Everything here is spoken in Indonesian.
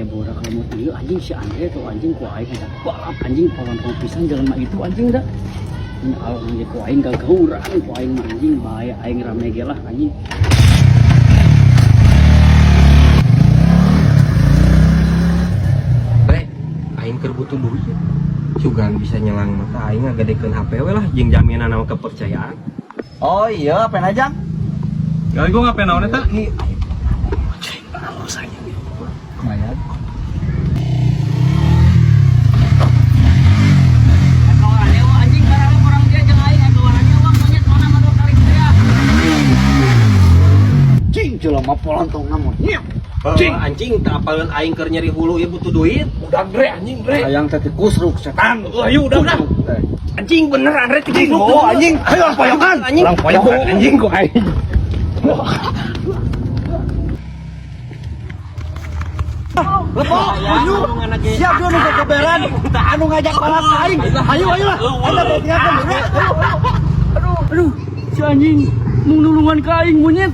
borak kamu tuh anjing si Andre tuh anjing ku aing ada balap anjing polontong pisan jelema itu anjing dah. Ini kalau nanya ku aing gagauran ku aing mah anjing bahaya aing rame ge lah anjing. Aing keur butuh duit juga bisa nyelang mata aing ngagedekeun HP we lah jeung jaminan nama kepercayaan. Oh iya, apa aja? Gali gua ngapain naon eta? Lumayan. Anjing karena orang dia jeung aing gawarannya uang monyet mana mah 2 kali saya. Cing jelema polontong namun. Cing anjing tak apalun aing keur nyeri hulu ya butuh duit. Udah bre anjing bre. Hayang teh kusruk setan. Ayo udah. Anjing bener Andre Cing oh anjing. Ayo poyokan. Anjing poyokan anjing kok aing. Lepo, siap dulu ke keberan. Anu ngajak balap aing. Ayo lah. Ada tinggalkan. Aduh si anjing mau nulungan ka aing monyet.